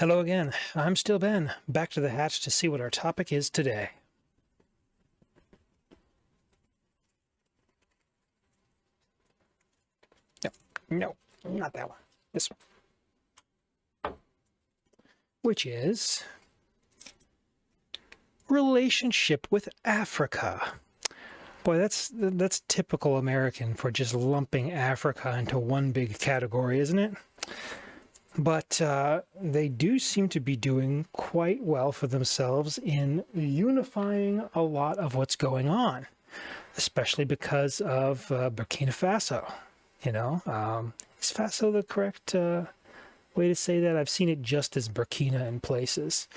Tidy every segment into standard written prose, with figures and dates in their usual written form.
Hello again. I'm still Ben, back to the hatch to see what our topic is today. No, not that one. This one. Which is relationship with Africa. Boy, that's typical American for just lumping Africa into one big category, isn't it? But they do seem to be doing quite well for themselves in unifying a lot of what's going on, especially because of Burkina Faso. Is Faso the correct way to say that? I've seen it just as Burkina in places.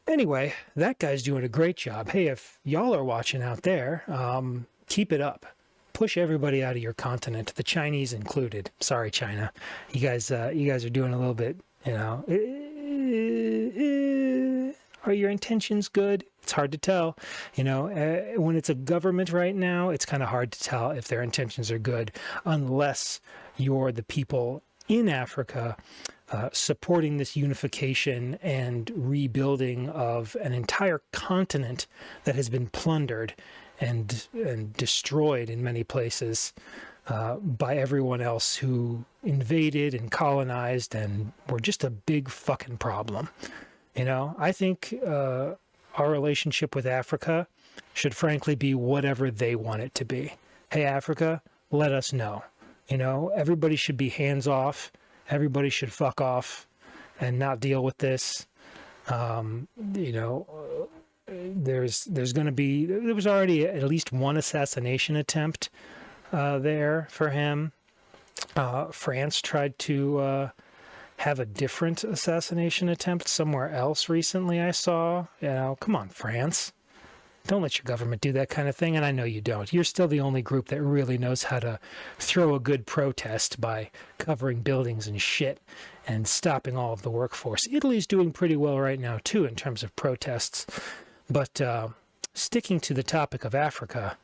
Anyway, that guy's doing a great job. Hey, if y'all are watching out there, keep it up. Push everybody out of your continent, the Chinese included. Sorry, China. You guys are doing a little bit, are your intentions good? It's hard to tell. When it's a government right now, it's kind of hard to tell if their intentions are good unless you're the people in Africa supporting this unification and rebuilding of an entire continent that has been plundered and destroyed in many places by everyone else who invaded and colonized and were just a big fucking problem. I think our relationship with Africa should frankly be whatever they want it to be. Hey, Africa, let us know. Everybody should be hands off. Everybody should fuck off and not deal with this. There was already at least one assassination attempt there for him. France tried to have a different assassination attempt somewhere else recently, I saw. Come on, France. Don't let your government do that kind of thing, and I know you don't. You're still the only group that really knows how to throw a good protest by covering buildings and shit and stopping all of the workforce. Italy's doing pretty well right now, too, in terms of protests. But sticking to the topic of Africa,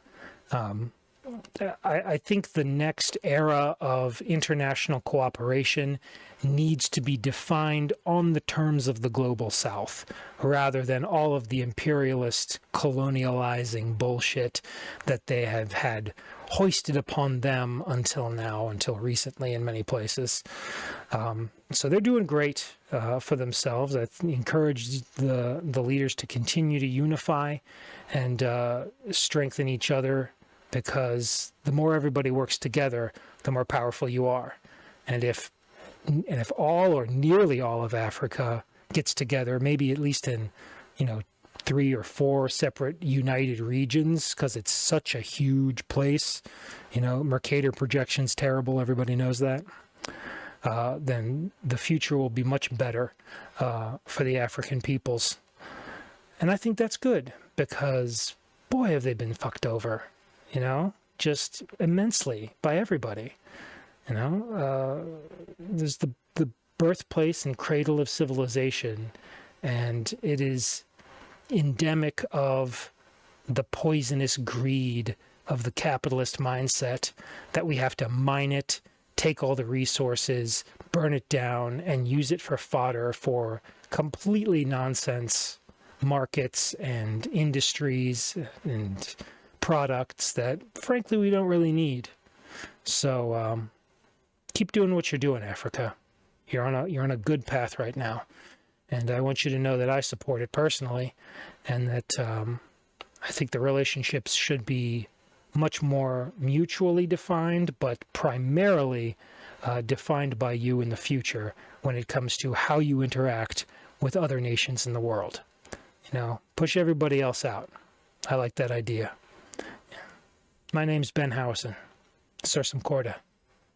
I think the next era of international cooperation needs to be defined on the terms of the global South, rather than all of the imperialist colonializing bullshit that they have had hoisted upon them until recently in many places. So they're doing great for themselves. I encourage the leaders to continue to unify and strengthen each other, because the more everybody works together, the more powerful you are. And if all or nearly all of Africa gets together, maybe at least in 3 or 4 separate united regions, because it's such a huge place, Mercator projection's terrible, everybody knows that, then the future will be much better for the African peoples. And I think that's good, because boy, have they been fucked over. Just immensely by everybody. There's the birthplace and cradle of civilization, and it is endemic of the poisonous greed of the capitalist mindset that we have to mine it, take all the resources, burn it down, and use it for fodder for completely nonsense markets and industries and products that frankly we don't really need. So keep doing what you're doing, Africa. You're on a good path right now, and I want you to know that I support it personally, and that I think the relationships should be much more mutually defined, but primarily defined by you in the future when it comes to how you interact with other nations in the world. Push everybody else out. I like that idea. My name's Ben Howison. Sursum Corda.